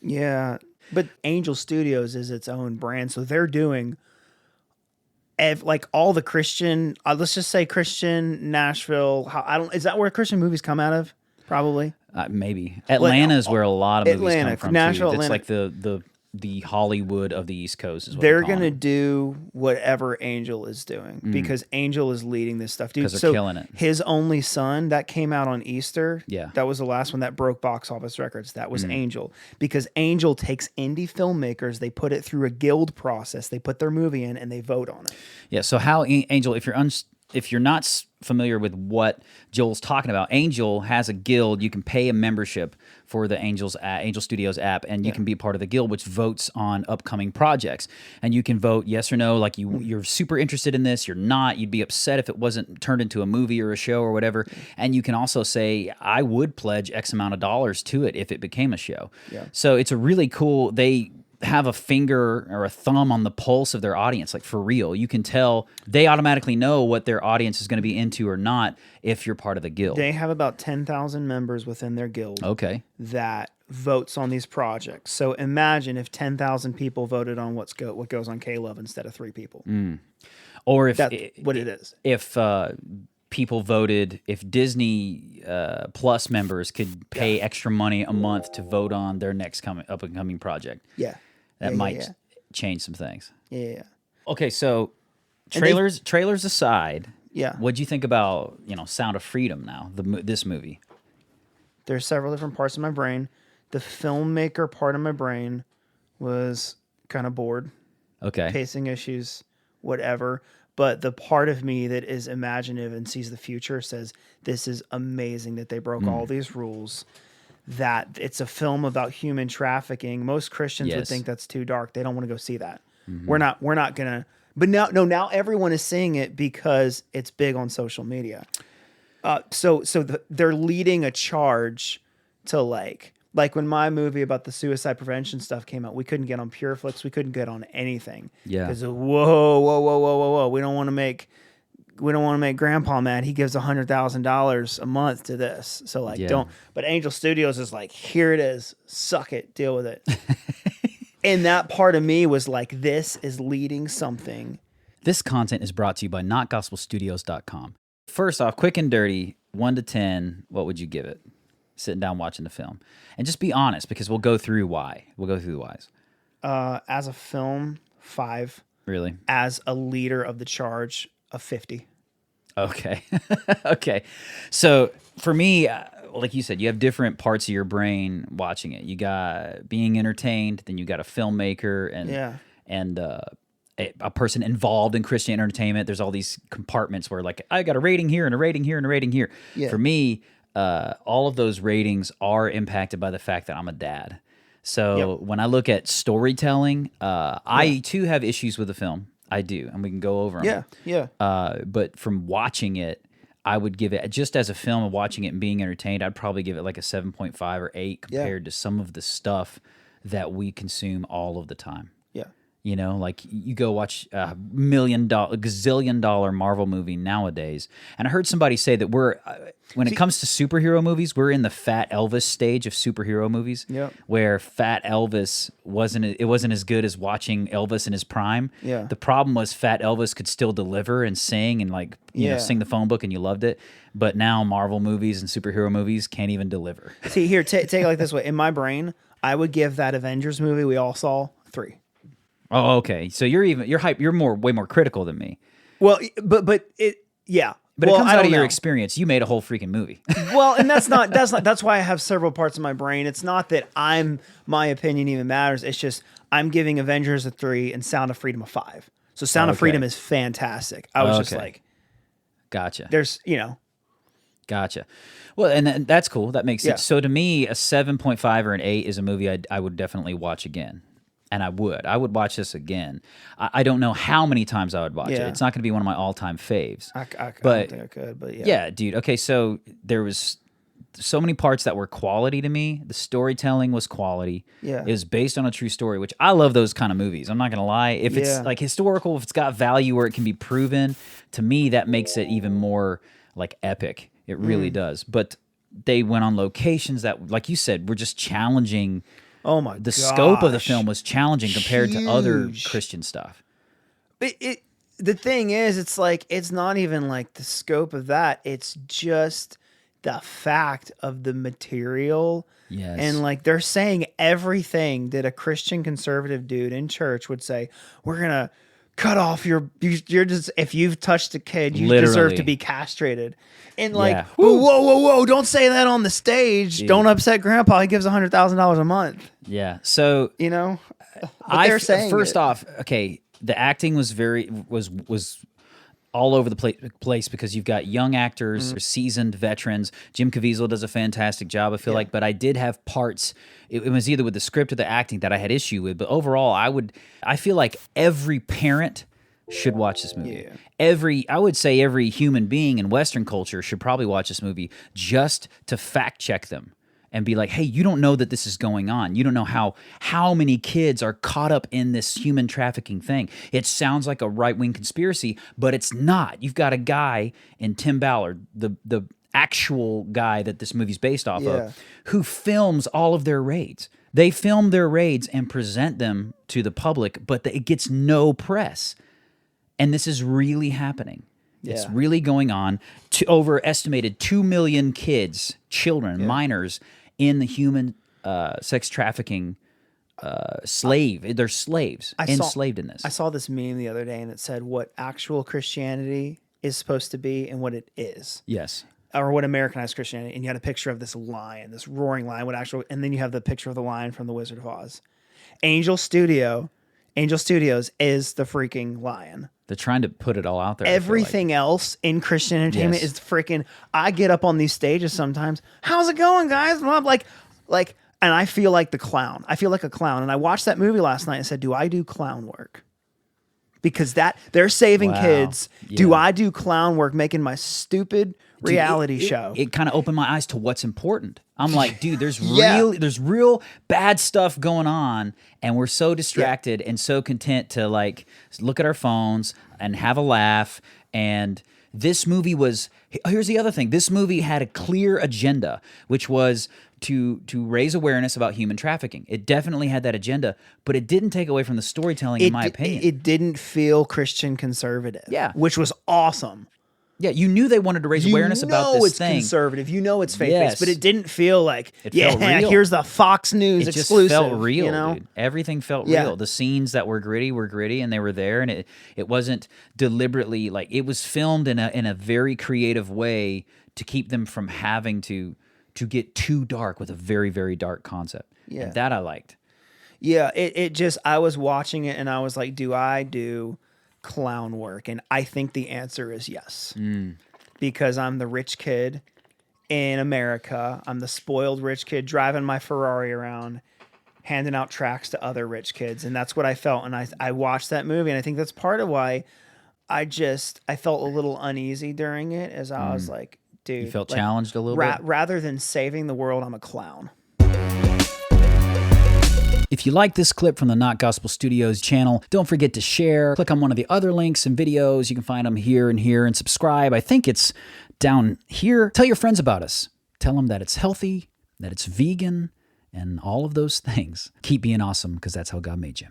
Yeah, but Angel Studios is its own brand, so they're doing like all the Christian. Let's just say Christian Nashville. I don't. Is that where Christian movies come out of? Probably. Maybe Atlanta is where a lot of movies come from. Nashville, too. It's Atlanta. like the Hollywood of the East Coast is what They're going to do whatever Angel is doing because Angel is leading this stuff, dude. Because they're killing it. His Only Son that came out on Easter. Yeah, that was the last one that broke box office records. That was Angel, because Angel takes indie filmmakers, they put it through a guild process, they put their movie in, and they vote on it. Yeah. So how Angel, if you're not familiar with what Joel's talking about, Angel has a guild. You can pay a membership for the Angel Studios app, and you can be part of the guild, which votes on upcoming projects. And you can vote yes or no, like you're super interested in this, you're not, you'd be upset if it wasn't turned into a movie or a show or whatever. And you can also say, I would pledge X amount of dollars to it if it became a show. Yeah. So it's a really cool, they have a finger or a thumb on the pulse of their audience, like for real. You can tell they automatically know what their audience is going to be into or not if you're part of the guild. They have about 10,000 members within their guild. Okay. That votes on these projects. So imagine if 10,000 people voted on what goes on K-Love instead of 3 people. Or if that's what it is. If people voted, if Disney Plus members could pay extra money a month to vote on their next up and coming project. Yeah. That might change some things. Yeah. Okay, so trailers aside, yeah. What'd you think about, Sound of Freedom now, this movie? There's several different parts of my brain. The filmmaker part of my brain was kind of bored. Okay. Pacing issues, whatever. But the part of me that is imaginative and sees the future says, this is amazing that they broke all these rules, that it's a film about human trafficking. Most Christians would think that's too dark. They don't want to go see that. We're not going to. But now everyone is seeing it because it's big on social media. So they're leading a charge to like when my movie about the suicide prevention stuff came out, we couldn't get on Pureflix. We couldn't get on anything. Yeah. Because whoa. We don't want to make grandpa mad. He gives $100,000 a month to this. So don't, but Angel Studios is like, here it is. Suck it. Deal with it. And that part of me was like, this is leading something. This content is brought to you by notgospelstudios.com. First off, quick and dirty, 1 to 10, what would you give it? Sitting down watching the film. And just be honest, because we'll go through why. We'll go through the whys. As a film, 5. Really? As a leader of the charge, a 50. Okay. Okay. So for me, like you said, you have different parts of your brain watching it. You got being entertained, then you got a filmmaker and a person involved in Christian entertainment. There's all these compartments where like, I got a rating here and a rating here and a rating here. Yeah. For me, all of those ratings are impacted by the fact that I'm a dad. So when I look at storytelling, I too have issues with the film. I do, and we can go over them. Yeah. But from watching it, I would give it, just as a film of watching it and being entertained, I'd probably give it like a 7.5 or 8 compared to some of the stuff that we consume all of the time. Yeah. Like you go watch a gazillion dollar Marvel movie nowadays. And I heard somebody say that when it comes to superhero movies, we're in the Fat Elvis stage of superhero movies. Where Fat Elvis wasn't as good as watching Elvis in his prime. Yeah. The problem was Fat Elvis could still deliver and sing and sing the phone book and you loved it. But now Marvel movies and superhero movies can't even deliver. See, here, take it like this way. In my brain, I would give that Avengers movie we all saw 3. Oh, okay. So you're hype. You're way more critical than me. Well, but it But it comes out of your experience. You made a whole freaking movie. Well, and that's why I have several parts of my brain. It's not that my opinion even matters. It's just I'm giving Avengers a 3 and Sound of Freedom a 5. So Sound of Freedom is fantastic. I was just like, gotcha. There's Gotcha. Well, and that's cool. That makes sense. So to me, a 7.5 or an 8 is a movie I would definitely watch again. And I would watch this again. I don't know how many times I would watch it. It's not going to be one of my all-time faves. I don't think I could, but yeah. Yeah, dude. Okay, so there was so many parts that were quality to me. The storytelling was quality. Yeah. It was based on a true story, which I love those kind of movies. I'm not going to lie. If it's like historical, if it's got value where it can be proven, to me that makes it even more like epic. It really does. But they went on locations that, like you said, were just challenging Oh my The scope of the gosh. film was challenging compared to other Huge. Christian stuff. The thing is, it's like, it's not even like the scope of that. It's just the fact of the material. Yes. And like, they're saying everything that a Christian conservative dude in church would say. We're going to cut off you're just, if you've touched a kid, you deserve Literally. to be castrated. And like, Yeah. whoa, don't say that on the stage. Dude. Don't upset grandpa. He gives $100,000 a month. Yeah. So You know, but they're saying first it. off, okay, the acting was was all over the place because you've got young actors, seasoned veterans. Jim Caviezel does a fantastic job, I feel like, but I did have parts. It was either with the script or the acting that I had issue with. But overall, I feel like every parent should watch this movie. Yeah. I would say every human being in Western culture should probably watch this movie just to fact check them and be like, hey, you don't know that this is going on. You don't know how many kids are caught up in this human trafficking thing. It sounds like a right-wing conspiracy, but it's not. You've got a guy in Tim Ballard, the actual guy that this movie's based off of, who films all of their raids. They film their raids and present them to the public, but it gets no press. And this is really happening. It's really going on. Overestimated 2 million kids, children, minors, in the human sex trafficking slave. They're slaves, enslaved in this. I saw this meme the other day, and it said what actual Christianity is supposed to be and what it is. Yes. Or what Americanized Christianity. And you had a picture of this lion, this roaring lion, and then you have the picture of the lion from The Wizard of Oz. Angel Studios is the freaking lion. They're trying to put it all out there. Everything else in Christian entertainment is freaking. I get up on these stages sometimes. How's it going, guys? And I'm like, and I feel like the clown. I feel like a clown. And I watched that movie last night and said, do I do clown work? Because they're saving kids. Yeah. Do I do clown work making my stupid reality show? It kind of opened my eyes to what's important. I'm like, dude, there's real bad stuff going on, and we're so distracted and so content to like look at our phones and have a laugh. And this movie here's the other thing. This movie had a clear agenda, which was to raise awareness about human trafficking. It definitely had that agenda, but it didn't take away from the storytelling, in my opinion. It didn't feel Christian conservative. Yeah. Which was awesome. Yeah, you knew they wanted to raise awareness about this it's thing. Conservative. You know it's faith-based, Yes. but it didn't feel like, felt real. Here's the Fox News It exclusive. just felt real, you know? dude. Everything felt Yeah. real. The scenes that were gritty, and they were there, and it wasn't deliberately, like, it was filmed in a very creative way to keep them from having to get too dark with a very, very dark concept. Yeah. And that I liked. Yeah, it just, I was watching it and I was like, do I do clown work? And I think the answer is yes. Because I'm the rich kid in America. I'm the spoiled rich kid driving my Ferrari around, handing out tracts to other rich kids. And that's what I felt. And I watched that movie, and I think that's part of why I felt a little uneasy during it, as I was like, dude. You felt like, challenged a little bit? Rather than saving the world, I'm a clown. If you like this clip from the Not Gospel Studios channel, don't forget to share. Click on one of the other links and videos. You can find them here, and subscribe. I think it's down here. Tell your friends about us. Tell them that it's healthy, that it's vegan, and all of those things. Keep being awesome, because that's how God made you.